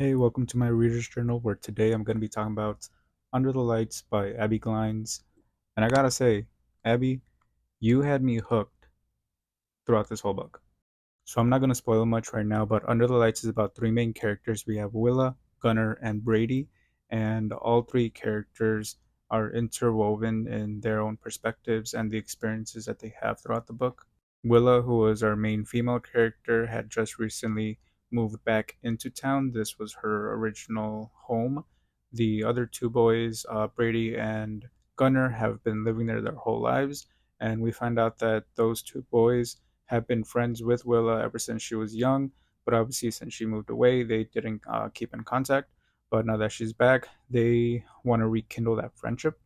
Hey, welcome to my Reader's Journal, where today I'm going to be talking about Under the Lights by Abbi Glines. And I gotta say, Abbi, you had me hooked throughout this whole book. So I'm not going to spoil much right now, but Under the Lights is about three main characters. We have Willa, Gunnar, and Brady, and all three characters are interwoven in their own perspectives and the experiences that they have throughout the book. Willa, who was our main female character, had just recently moved back into town. This was her original home. The other two boys, Brady and Gunnar, have been living there their whole lives, and we find out that those two boys have been friends with Willa ever since she was young. But obviously, since she moved away, they didn't keep in contact. But now that she's back, they want to rekindle that friendship.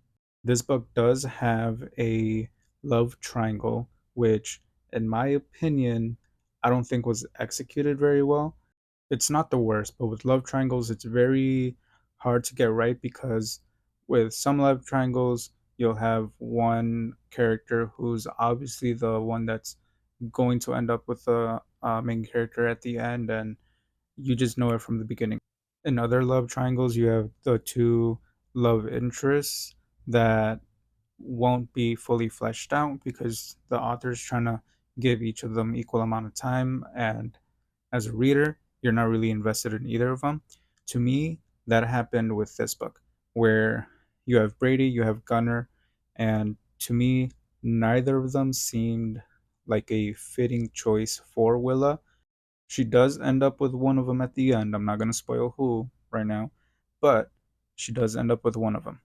This book does have a love triangle, which, in my opinion, I don't think was executed very well. It's not the worst, but with love triangles, it's very hard to get right because with some love triangles, you'll have one character who's obviously the one that's going to end up with the main character at the end, and you just know it from the beginning. In other love triangles, you have the two love interests that won't be fully fleshed out because the author's trying to give each of them equal amount of time, and as a reader you're not really invested in either of them. To me, that happened with this book, where you have Brady, you have Gunnar, and to me neither of them seemed like a fitting choice for Willa. She does end up with one of them at the end. I'm not going to spoil who right now, but she does end up with one of them.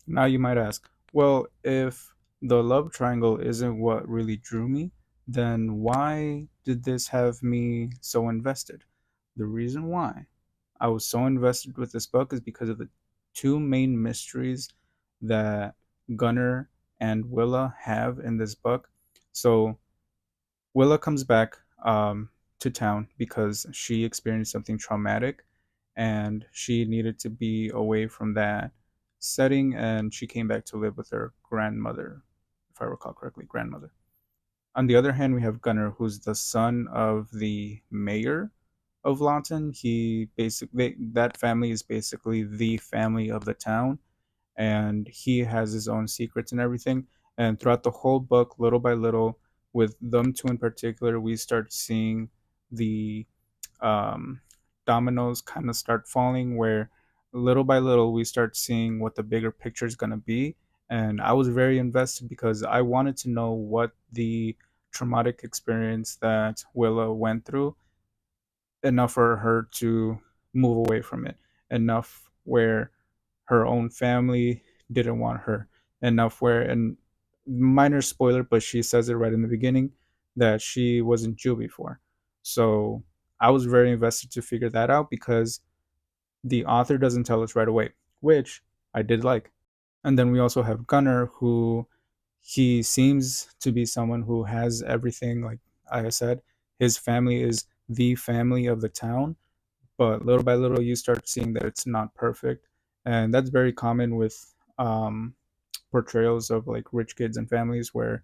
Now you might ask, well, if the love triangle isn't what really drew me, then why did this have me so invested? The reason why I was so invested with this book is because of the two main mysteries that Gunnar and Willa have in this book. So Willa comes back to town because she experienced something traumatic and she needed to be away from that setting, and she came back to live with her grandmother, if I recall correctly, grandmother. On the other hand, we have Gunnar, who's the son of the mayor of Lawton. He basically, that family is basically the family of the town, and he has his own secrets and everything. And throughout the whole book, little by little, with them two in particular, we start seeing the um, dominoes kind of start falling, where little by little we start seeing what the bigger picture is going to be. And I was very invested because I wanted to know what the traumatic experience that Willa went through, enough for her to move away from it, enough where her own family didn't want her, enough where, and minor spoiler, but she says it right in the beginning, that she wasn't Jew before. So I was very invested to figure that out because the author doesn't tell us right away, which I did like. And then we also have Gunnar, who he seems to be someone who has everything. Like I said, his family is the family of the town, but little by little you start seeing that it's not perfect, and that's very common with portrayals of like rich kids and families where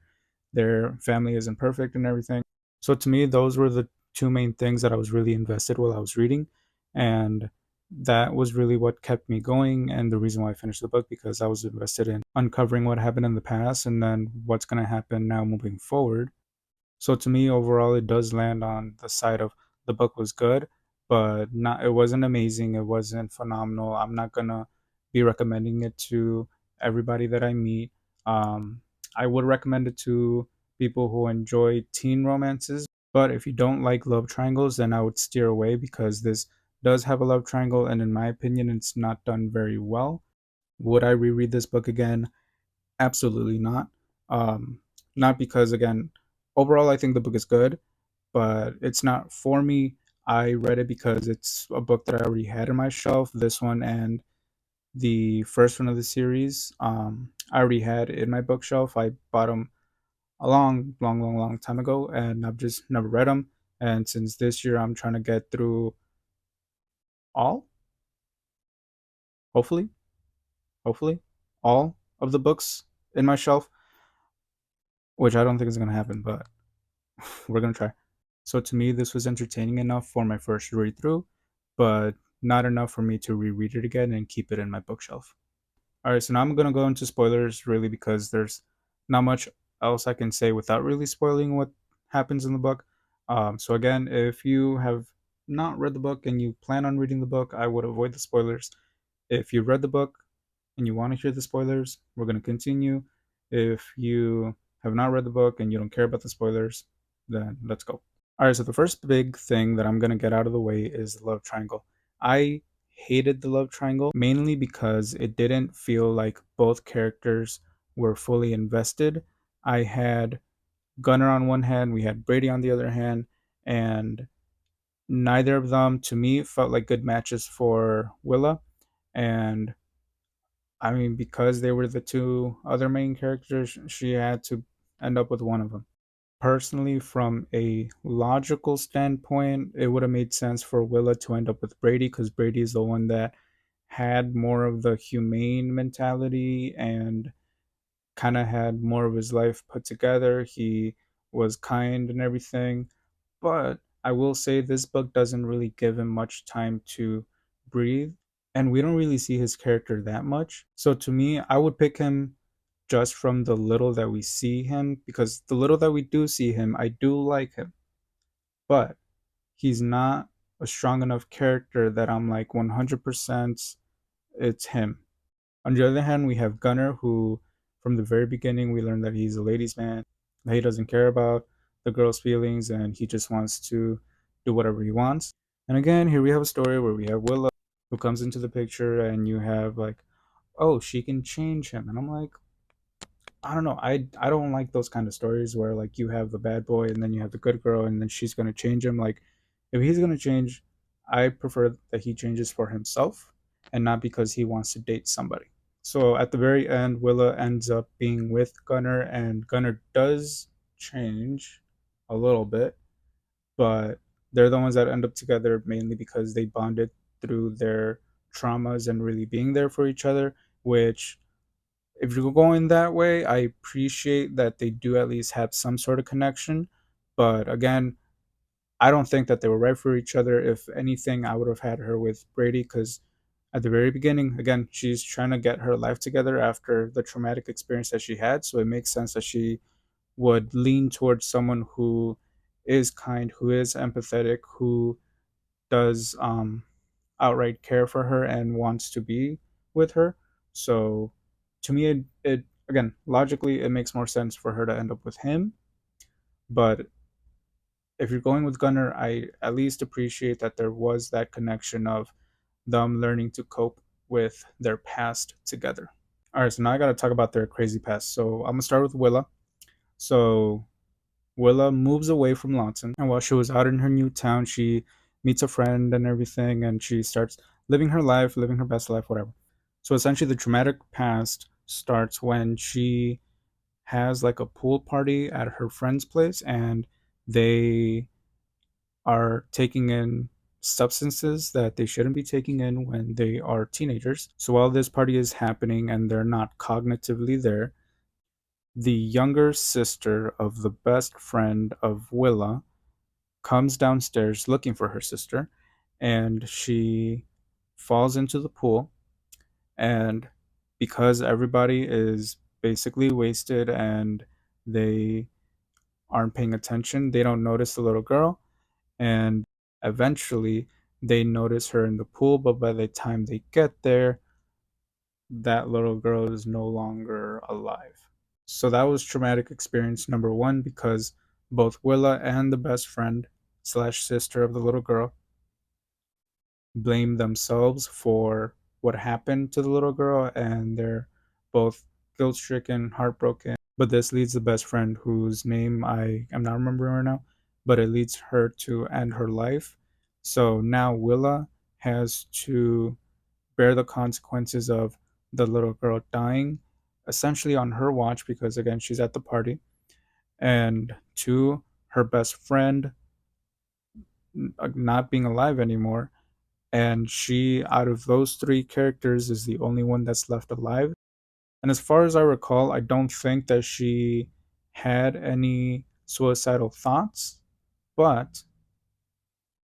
their family isn't perfect and everything. So to me, those were the two main things that I was really invested while I was reading, and that was really what kept me going and the reason why I finished the book, because I was invested in uncovering what happened in the past and then what's going to happen now moving forward. So to me, overall, it does land on the side of the book was good, but not, it wasn't amazing. It wasn't phenomenal. I'm not gonna be recommending it to everybody that I meet. Um, I would recommend it to people who enjoy teen romances, but if you don't like love triangles, then I would steer away because this does have a love triangle, and in my opinion, it's not done very well. Would I reread this book again? Absolutely not. Not because, again, overall, I think the book is good, but it's not for me. I read it because it's a book that I already had on my shelf. This one and the first one of the series, I already had in my bookshelf. I bought them a long time ago, and I've just never read them. And since this year, I'm trying to get through all, hopefully, hopefully, all of the books in my shelf, which I don't think is going to happen, but we're going to try. So to me, this was entertaining enough for my first read through, but not enough for me to reread it again and keep it in my bookshelf. All right, so now I'm gonna go into spoilers really because there's not much else I can say without really spoiling what happens in the book. So again, if you have not read the book and you plan on reading the book, I would avoid the spoilers. If you read the book and you want to hear the spoilers, we're gonna continue. If you have not read the book and you don't care about the spoilers, then let's go. All right, so the first big thing that I'm going to get out of the way is the love triangle. I hated the love triangle mainly because it didn't feel like both characters were fully invested. I had Gunnar on one hand, we had Brady on the other hand, and neither of them to me felt like good matches for Willa. And I mean, because they were the two other main characters, she had to end up with one of them. Personally, from a logical standpoint, it would have made sense for Willa to end up with Brady because Brady is the one that had more of the humane mentality and kind of had more of his life put together. He was kind and everything. But I will say this book doesn't really give him much time to breathe. And we don't really see his character that much. So to me, I would pick him just from the little that we see him, because the little that we do see him, I do like him, but he's not a strong enough character that I'm like 100% it's him. On the other hand, we have Gunner, who from the very beginning we learned that he's a ladies' man, that he doesn't care about the girl's feelings and he just wants to do whatever he wants. And again, here we have a story where we have Willow who comes into the picture and you have like, oh, she can change him. And I'm like, I don't know. I don't like those kind of stories where like you have the bad boy and then you have the good girl and then she's gonna change him. Like if he's gonna change, I prefer that he changes for himself and not because he wants to date somebody. So at the very end, Willa ends up being with Gunner, and Gunner does change a little bit, but they're the ones that end up together mainly because they bonded through their traumas and really being there for each other, which if you're going that way, I appreciate that they do at least have some sort of connection. But again, I don't think that they were right for each other. If anything, I would have had her with Brady because at the very beginning, again, she's trying to get her life together after the traumatic experience that she had. So it makes sense that she would lean towards someone who is kind, who is empathetic, who does outright care for her and wants to be with her. So to me, it again logically it makes more sense for her to end up with him. But if you're going with Gunner, I at least appreciate that there was that connection of them learning to cope with their past together. All right, so now I got to talk about their crazy past. So I'm gonna start with Willa. So Willa moves away from Lawton, and while she was out in her new town, she meets a friend and everything, and she starts living her life, living her best life, whatever. So essentially, the traumatic past starts when she has like a pool party at her friend's place, and they are taking in substances that they shouldn't be taking in when they are teenagers. So while this party is happening and they're not cognitively there, the younger sister of the best friend of Willa comes downstairs looking for her sister, and she falls into the pool. And because everybody is basically wasted and they aren't paying attention, they don't notice the little girl. And eventually, they notice her in the pool, but by the time they get there, that little girl is no longer alive. So that was traumatic experience number one because both Willa and the best friend slash sister of the little girl blame themselves for what happened to the little girl, and they're both guilt stricken, heartbroken. But this leads the best friend, whose name I am not remembering right now, but it leads her to end her life. So now Willa has to bear the consequences of the little girl dying essentially on her watch because again she's at the party, and two, her best friend not being alive anymore, and she out of those three characters is the only one that's left alive. And as far as I recall, I don't think that she had any suicidal thoughts, but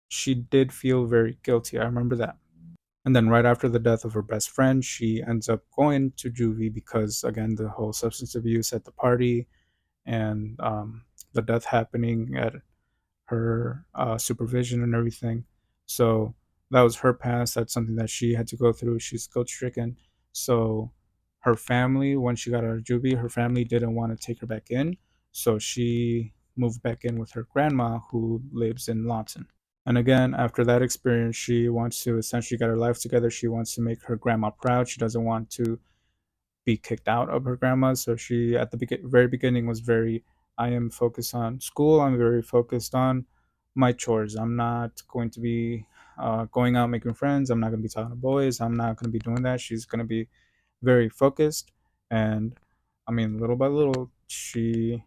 she did feel very guilty. I remember that. And then right after the death of her best friend, she ends up going to juvie because, again, the whole substance abuse at the party and the death happening at her supervision and everything. So that was her past. That's something that she had to go through. She's guilt stricken. So her family, when she got out of juvie, her family didn't want to take her back in. So she moved back in with her grandma, who lives in Lawton. And again, after that experience, she wants to essentially get her life together. She wants to make her grandma proud. She doesn't want to be kicked out of her grandma. So she, at the very beginning, was very, I am focused on school. I'm very focused on my chores. I'm not going to be going out making friends. I'm not going to be talking to boys. I'm not going to be doing that. She's going to be very focused. And I mean, little by little, she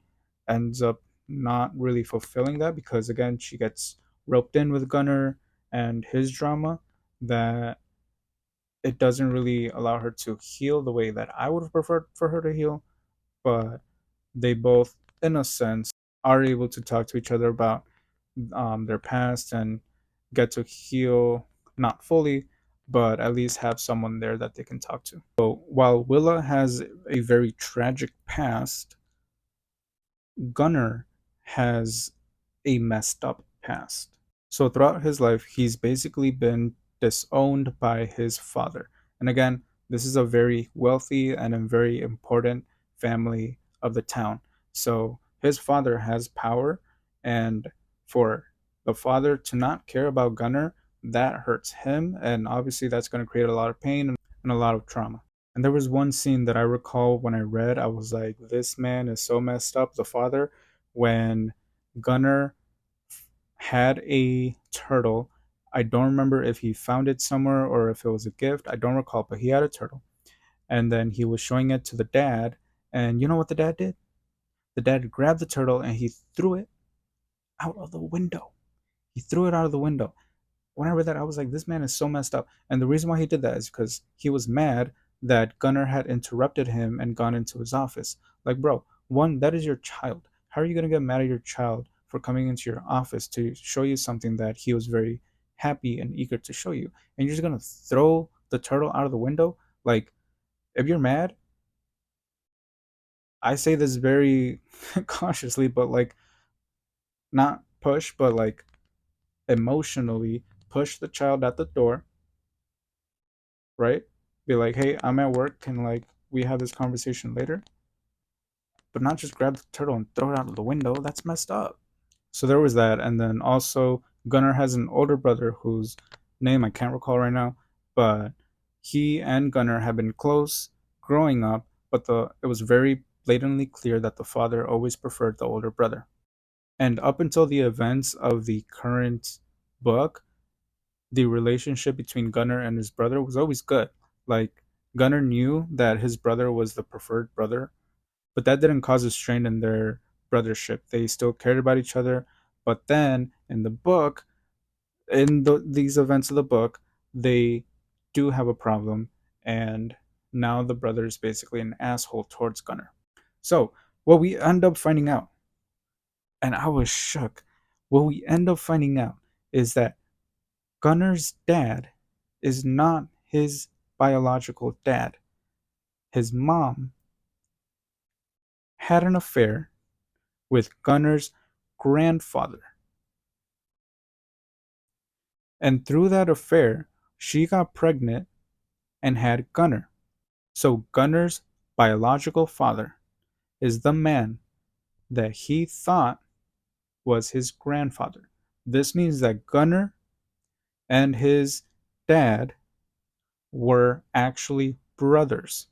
ends up not really fulfilling that because, again, she gets roped in with Gunner and his drama that it doesn't really allow her to heal the way that I would have preferred for her to heal. But they both, in a sense, are able to talk to each other about their past and get to heal, not fully, but at least have someone there that they can talk to. So while Willa has a very tragic past, Gunner has a messed up past. So throughout his life, he's basically been disowned by his father. And again, this is a very wealthy and a very important family of the town. So his father has power, and for the father to not care about Gunner, that hurts him. And obviously, that's going to create a lot of pain and a lot of trauma. And there was one scene that I recall when I read, I was like, this man is so messed up, the father, when Gunner had a turtle. I don't remember if he found it somewhere or if it was a gift. I don't recall, but he had a turtle. And then he was showing it to the dad. And you know what the dad did? The dad grabbed the turtle and he threw it out of the window. He threw it out of the window. When I read that, I was like, this man is so messed up. And the reason why he did that is because he was mad that Gunnar had interrupted him and gone into his office. Like, bro, one, that is your child. How are you going to get mad at your child for coming into your office to show you something that he was very happy and eager to show you? And you're just going to throw the turtle out of the window? Like, if you're mad, I say this very cautiously, but like, not push, but like emotionally push the child at the door, right? Be like, hey, I'm at work. Can like we have this conversation later? But not just grab the turtle and throw it out of the window. That's messed up. So there was that, and then also Gunnar has an older brother whose name I can't recall right now, but he and Gunnar have been close growing up, but the it was very blatantly clear that the father always preferred the older brother. And up until the events of the current book, the relationship between Gunnar and his brother was always good. Like Gunnar knew that his brother was the preferred brother, but that didn't cause a strain in their brothership. They still cared about each other. But then in the book, these events of the book, they do have a problem, and now the brother is basically an asshole towards Gunnar. So what we end up finding out, and I was shook, what we end up finding out is that Gunnar's dad is not his biological dad. His mom had an affair with Gunnar's grandfather. And through that affair, she got pregnant and had Gunnar. So Gunnar's biological father is the man that he thought was his grandfather. This means that Gunnar and his dad were actually brothers.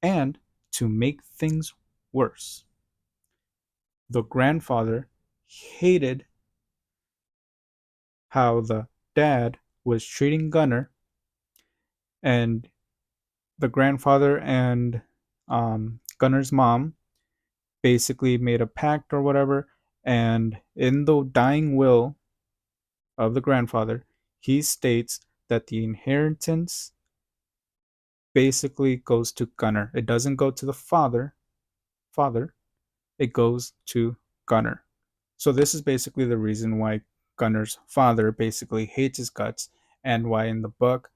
And to make things worse, the grandfather hated how the dad was treating Gunnar, and the grandfather and Gunnar's mom basically made a pact or whatever. And in the dying will of the grandfather, he states that the inheritance basically goes to Gunnar. It doesn't go to the father, it goes to Gunnar. So this is basically the reason why Gunnar's father basically hates his guts, and why in the book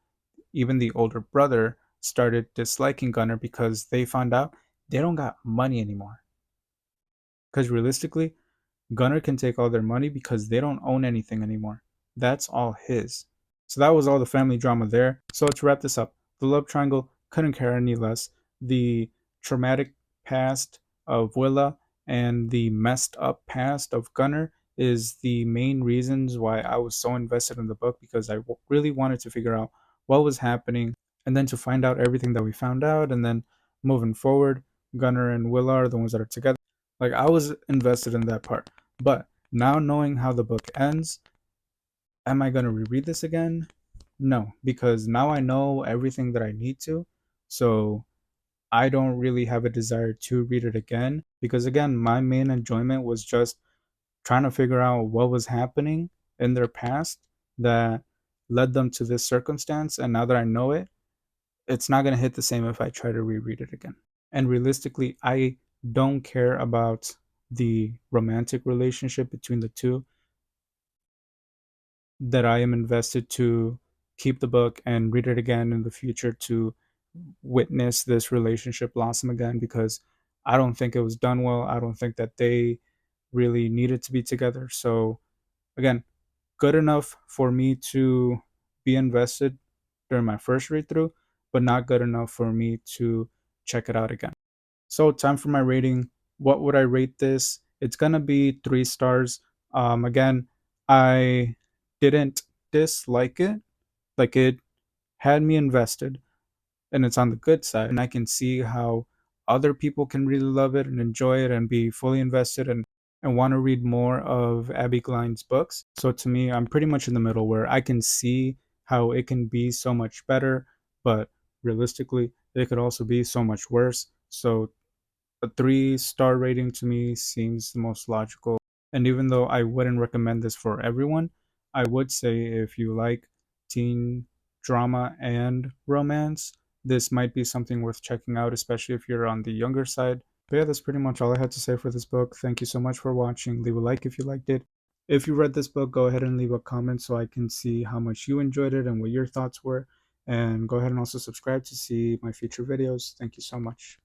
even the older brother started disliking Gunner because they found out they don't got money anymore. Because realistically, Gunner can take all their money because they don't own anything anymore. That's all his. So that was all the family drama there. So to wrap this up, the love triangle couldn't care any less. The traumatic past of Willa and the messed up past of Gunner is the main reasons why I was so invested in the book, because I really wanted to figure out what was happening, and then to find out everything that we found out, and then moving forward, Gunner and Willa are the ones that are together. Like, I was invested in that part. But now knowing how the book ends, am I going to reread this again? No, because now I know everything that I need to. So I don't really have a desire to read it again, because again, my main enjoyment was just trying to figure out what was happening in their past that led them to this circumstance. And now that I know it, it's not going to hit the same if I try to reread it again. And realistically, I don't care about the romantic relationship between the two, that I am invested to keep the book and read it again in the future to witness this relationship blossom again, because I don't think it was done well. I don't think that they really needed to be together. So, again, good enough for me to be invested during my first read through, but not good enough for me to check it out again. So, time for my rating. What would I rate this? It's gonna be 3 stars. Again, I didn't dislike it. Like, it had me invested, and it's on the good side. And I can see how other people can really love it and enjoy it and be fully invested and want to read more of Abby Glines' books. So to me, I'm pretty much in the middle where I can see how it can be so much better, but realistically, it could also be so much worse. So a 3 star rating to me seems the most logical. And even though I wouldn't recommend this for everyone, I would say if you like teen drama and romance, this might be something worth checking out, especially if you're on the younger side. But yeah, that's pretty much all I had to say for this book. Thank you so much for watching. Leave a like if you liked it. If you read this book, go ahead and leave a comment so I can see how much you enjoyed it and what your thoughts were. And go ahead and also subscribe to see my future videos. Thank you so much.